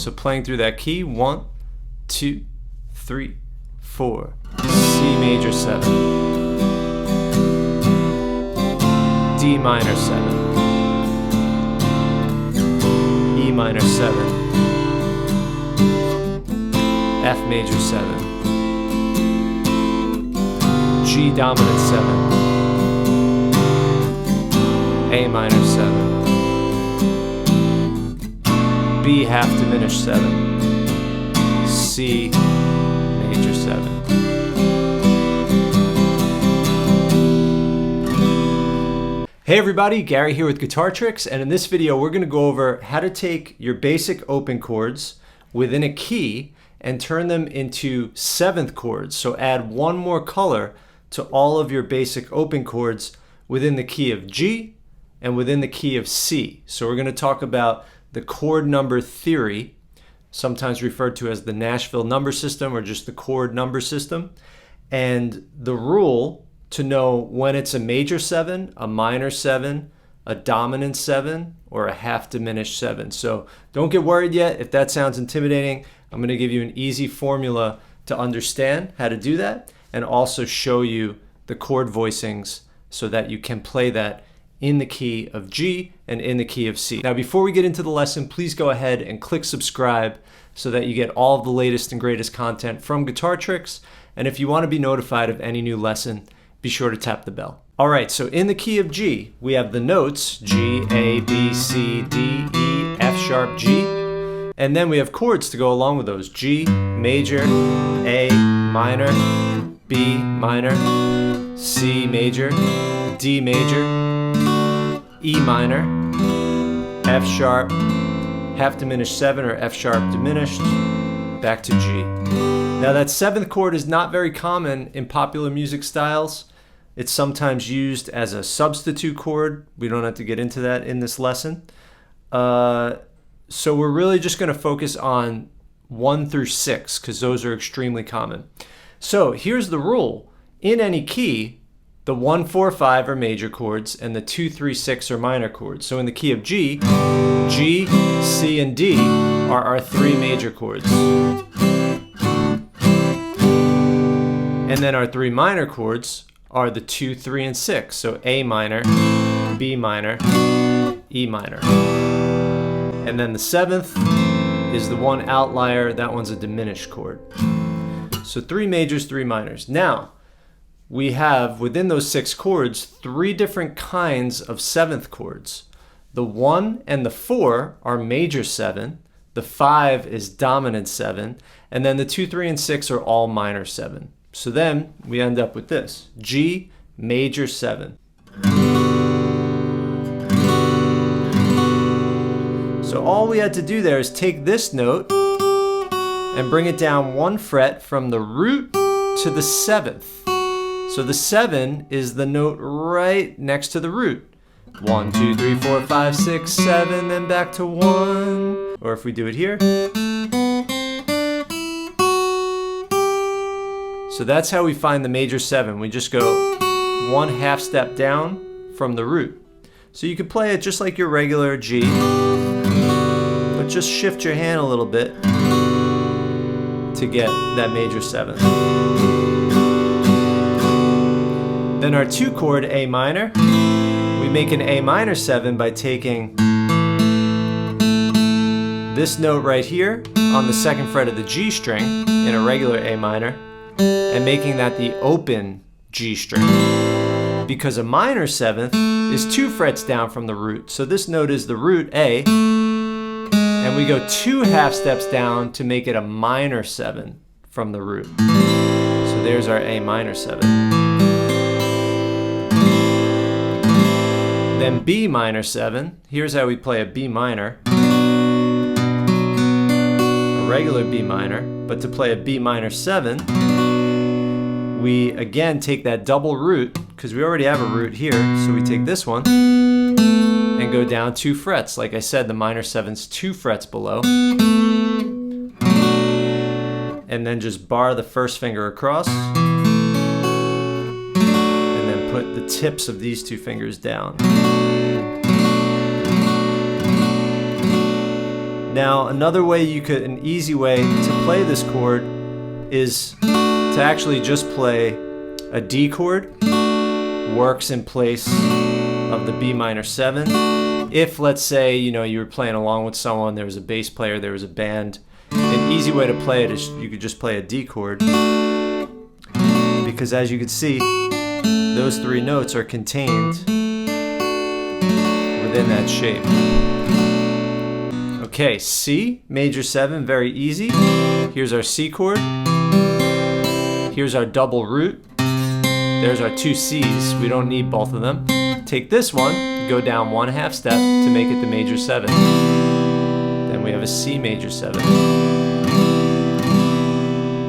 So playing through that key, 1, 2, 3, 4. C major 7. D minor 7. E minor 7. F major 7. G dominant 7. A minor 7. B half diminished 7. C major 7. Hey everybody, Gary here with Guitar Tricks, and in this video we're going to go over how to take your basic open chords within a key and turn them into 7th chords. So add one more color to all of your basic open chords within the key of G and within the key of C. So we're going to talk about the chord number theory, sometimes referred to as the Nashville number system or just the chord number system, and the rule to know when it's a major 7, a minor 7, a dominant 7, or a half diminished 7. So don't get worried yet if that sounds intimidating. I'm going to give you an easy formula to understand how to do that and also show you the chord voicings so that you can play that in the key of G and in the key of C. Now before we get into the lesson, please go ahead and click subscribe so that you get all of the latest and greatest content from Guitar Tricks. And if you want to be notified of any new lesson, be sure to tap the bell. All right, so in the key of G, we have the notes G, A, B, C, D, E, F sharp, G. And then we have chords to go along with those. G major, A minor, B minor, C major, D major, E minor, F sharp, half diminished 7 or F sharp diminished, back to G. Now that 7th chord is not very common in popular music styles. It's sometimes used as a substitute chord. We don't have to get into that in this lesson. So we're really just going to focus on 1 through 6 because those are extremely common. So here's the rule. In any key, the 1, 4, 5 are major chords and the 2, 3, 6 are minor chords. So in the key of G, G, C, and D are our 3 major chords. And then our 3 minor chords are the 2, 3, and 6. So A minor, B minor, E minor. And then the 7th is the one outlier. That one's a diminished chord. So 3 majors, 3 minors. Now, we have within those 6 chords 3 different kinds of 7th chords. The 1 and the 4 are major 7. The 5 is dominant 7. And then the 2, 3, and 6 are all minor 7. So then we end up with this, G major 7. So all we had to do there is take this note and bring it down 1 fret from the root to the 7th. So the 7 is the note right next to the root. 1, 2, 3, 4, 5, 6, 7, then back to 1. Or if we do it here. So that's how we find the major 7. We just go 1 half step down from the root. So you could play it just like your regular G, but just shift your hand a little bit to get that major 7. Then our 2 chord A minor, we make an A minor 7 by taking this note right here on the 2nd fret of the G string in a regular A minor and making that the open G string. Because a minor 7th is 2 frets down from the root. So this note is the root A, and we go 2 half steps down to make it a minor 7 from the root. So there's our A minor 7. Then B minor 7. Here's how we play a B minor. A regular B minor, but to play a B minor 7, we again take that double root, because we already have a root here, so we take this one and go down 2 frets. Like I said, the minor 7's 2 frets below. And then just bar the first finger across. And then put the tips of these 2 fingers down. Now, another way an easy way to play this chord is to actually just play a D chord, works in place of the B minor 7. If, let's say, you were playing along with someone, there was a bass player, there was a band, an easy way to play it is you could just play a D chord, because as you can see, those 3 notes are contained within that shape. Okay, C, major 7, very easy. Here's our C chord. Here's our double root. There's our 2 C's. We don't need both of them. Take this one, go down 1/2 step to make it the major 7. Then we have a C major 7.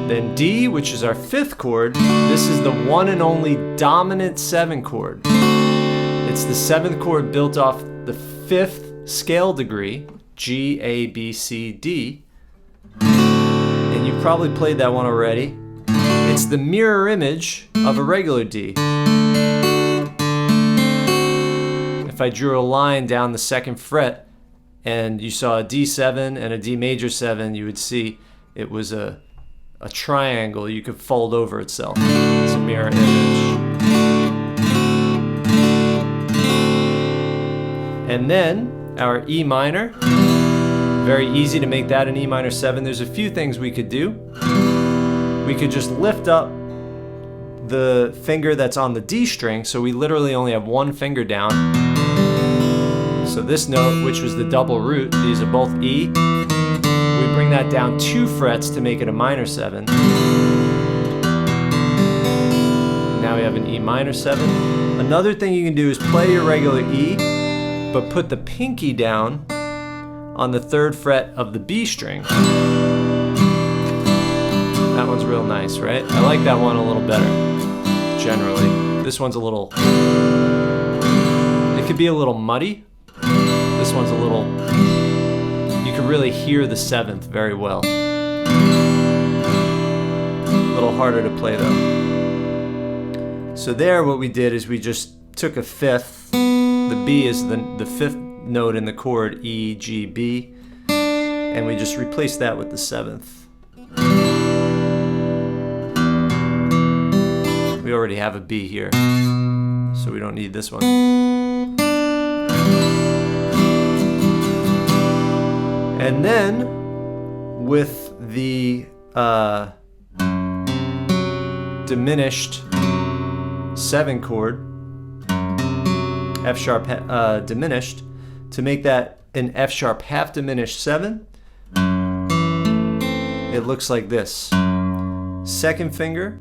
Then D, which is our 5th chord. This is the one and only dominant 7 chord. It's the 7th chord built off the 5th scale degree, G, A, B, C, D. And you've probably played that one already. It's the mirror image of a regular D. If I drew a line down the 2nd fret and you saw a D7 and a D major 7, you would see it was a triangle you could fold over itself. It's a mirror image. And then our E minor, very easy to make that an E minor 7. There's a few things we could do. We could just lift up the finger that's on the D string, so we literally only have 1 finger down. So this note, which was the double root, these are both E. We bring that down 2 frets to make it a minor 7. Now we have an E minor 7. Another thing you can do is play your regular E, but put the pinky down on the 3rd fret of the B string. That one's real nice, right? I like that one a little better, generally. This one's a little, it could be a little muddy. This one's a little, you can really hear the 7th very well. A little harder to play though. So there what we did is we just took a 5th. The B is the 5th note in the chord, E, G, B. And we just replaced that with the 7th. We already have a B here, so we don't need this one. And then with the diminished 7 chord, F sharp diminished, to make that an F sharp half diminished 7, it looks like this. 2nd finger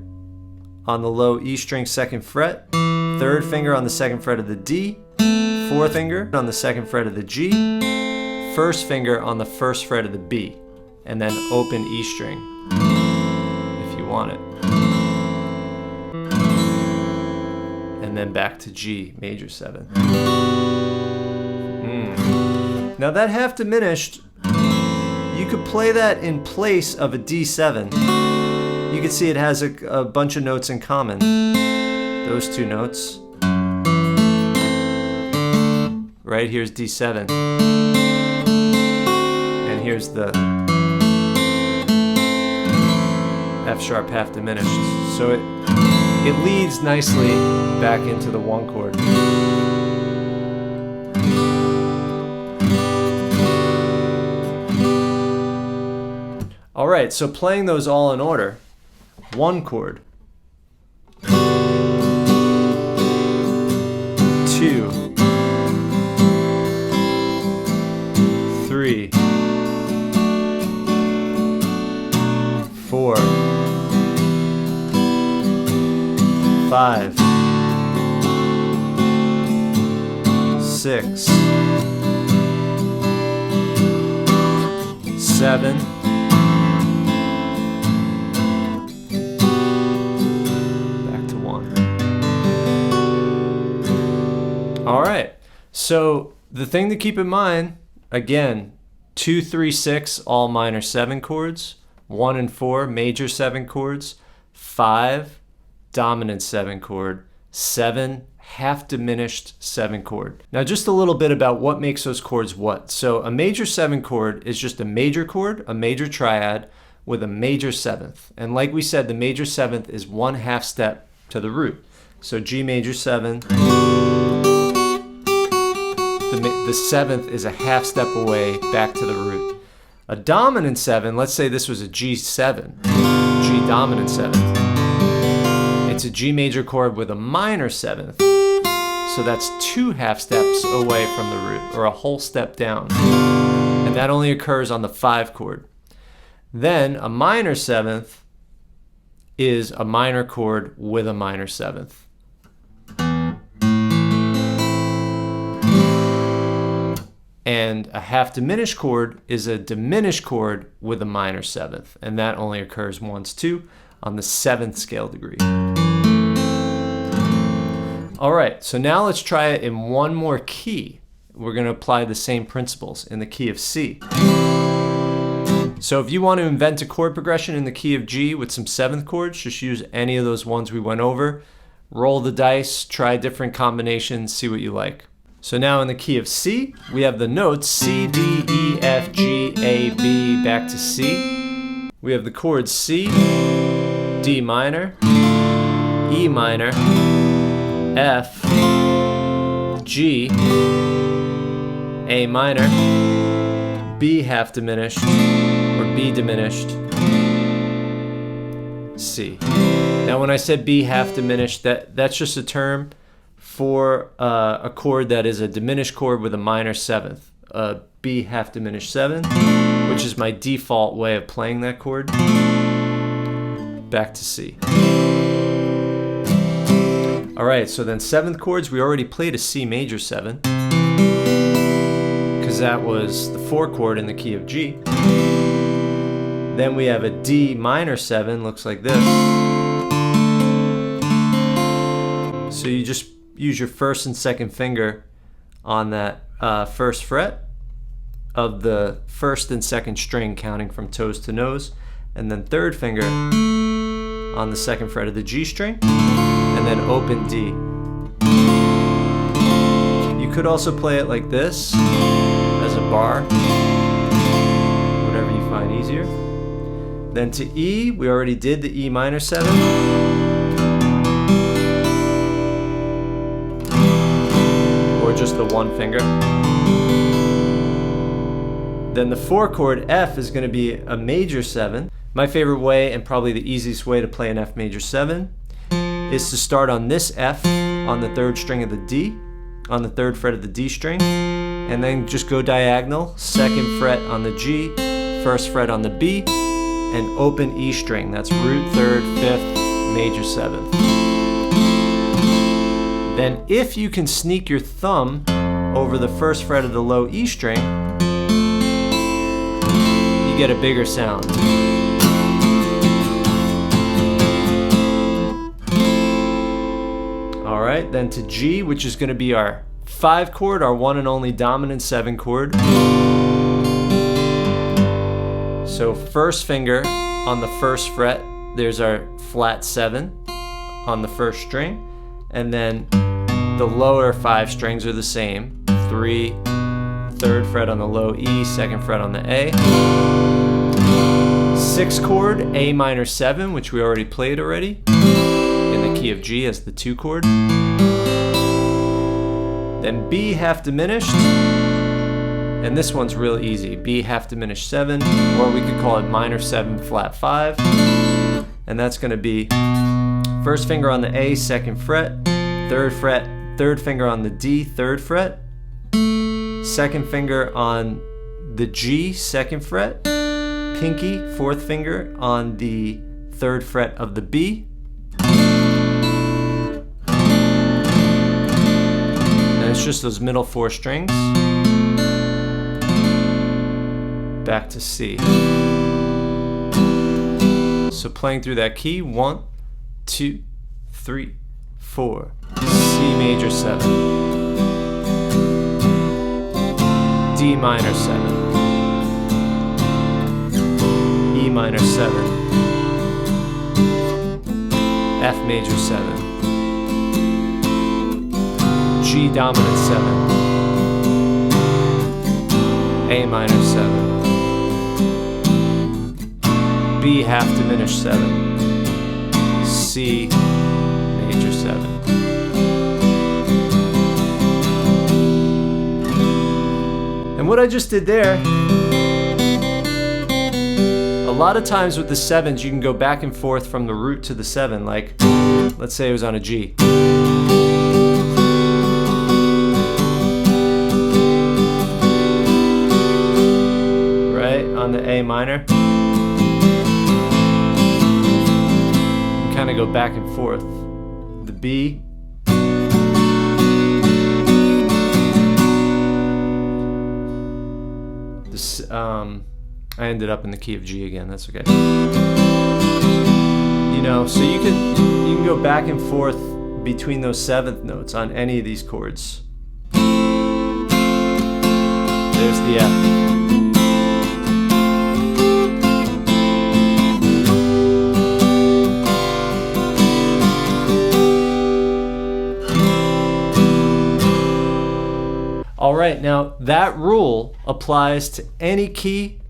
on the low E string 2nd fret, 3rd finger on the 2nd fret of the D, 4th finger on the 2nd fret of the G, 1st finger on the 1st fret of the B, and then open E string if you want it. And then back to G, major 7. Now that half diminished, you could play that in place of a D7. You can see it has a bunch of notes in common. Those 2 notes. Right, here's D7. And here's the F sharp half diminished. So it leads nicely back into the 1 chord. All right, so playing those all in order. 1 chord, 2, 3, 4, 5, 6, 7, all right, so the thing to keep in mind, again, 2, 3, 6, all minor 7 chords, 1 and 4, major 7 chords, 5, dominant 7 chord, 7, half diminished 7 chord. Now just a little bit about what makes those chords what. So a major 7 chord is just a major chord, a major triad with a major 7th. And like we said, the major 7th is 1/2 step to the root. So G major 7, the 7th is a 1/2 step away back to the root. A dominant 7, let's say this was a G7, G dominant 7th. It's a G major chord with a minor 7th. So that's 2 1/2 steps away from the root, or a whole step down. And that only occurs on the 5 chord. Then a minor 7th is a minor chord with a minor 7th. And a 1/2 diminished chord is a diminished chord with a minor 7th. And that only occurs once too, on the 7th scale degree. All right, so now let's try it in one more key. We're going to apply the same principles in the key of C. So if you want to invent a chord progression in the key of G with some 7th chords, just use any of those ones we went over. Roll the dice, try different combinations, see what you like. So now in the key of C, we have the notes C, D, E, F, G, A, B, back to C. We have the chords C, D minor, E minor, F, G, A minor, B half diminished, or B diminished, C. Now when I said B half diminished, that's just a term for a chord that is a diminished chord with a minor 7th. B half diminished 7, which is my default way of playing that chord. Back to C. All right, so then 7th chords, we already played a C major 7, because that was the 4 chord in the key of G. Then we have a D minor 7, looks like this. So you just use your 1st and 2nd finger on that 1st fret of the 1st and 2nd string, counting from toes to nose, and then 3rd finger on the 2nd fret of the G string, and then open D. You could also play it like this, as a bar, whatever you find easier. Then to E, we already did the E minor 7. Or just the 1 finger. Then the 4 chord F is going to be a major 7. My favorite way, and probably the easiest way to play an F major 7, is to start on this F on the 3rd string of the D, on the 3rd fret of the D string, and then just go diagonal, 2nd fret on the G, 1st fret on the B, and open E string. That's root 3rd, 5th, major 7th. Then if you can sneak your thumb over the 1st fret of the low E string, you get a bigger sound. All right, then to G, which is going to be our 5 chord, our one and only dominant 7 chord. So 1st finger on the 1st fret, there's our flat 7 on the 1st string, and then the lower 5 strings are the same. 3, 3rd fret on the low E, 2nd fret on the A. 6 chord, A minor 7, which we already played already, in the key of G as the 2 chord. Then B half diminished, and this one's real easy. B half diminished 7, or we could call it minor 7 flat 5. And that's going to be 1st finger on the A, 2nd fret, 3rd fret, 3rd finger on the D, 3rd fret, 2nd finger on the G, 2nd fret, pinky, 4th finger on the 3rd fret of the B, and it's just those middle 4 strings. Back to C. So playing through that key, 1, 2, 3, 4. C major 7. D minor 7. E minor 7. F major 7. G dominant 7, A minor 7, B half diminished 7, C major 7. And what I just did there, a lot of times with the 7s you can go back and forth from the root to the 7, like let's say it was on a G. Right, on the A minor. Kind of go back and forth. The B. This, I ended up in the key of G again. That's okay. You know, so you can go back and forth between those 7th notes on any of these chords. There's the F. All right, now that rule applies to any key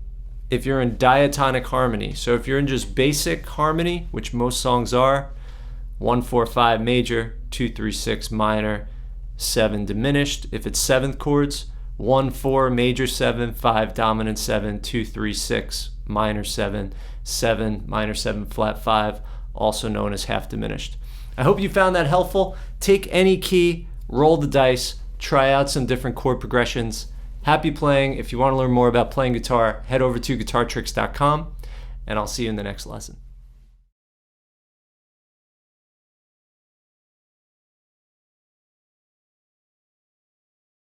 if you're in diatonic harmony. So if you're in just basic harmony, which most songs are, 1, 4, 5 major, 2, 3, 6 minor, 7 diminished. If it's 7th chords, 1, 4 major 7, 5 dominant 7, 2, 3, 6 minor 7, 7 minor 7 flat 5, also known as half diminished. I hope you found that helpful. Take any key, roll the dice, try out some different chord progressions. Happy playing. If you want to learn more about playing guitar, head over to guitartricks.com, and I'll see you in the next lesson.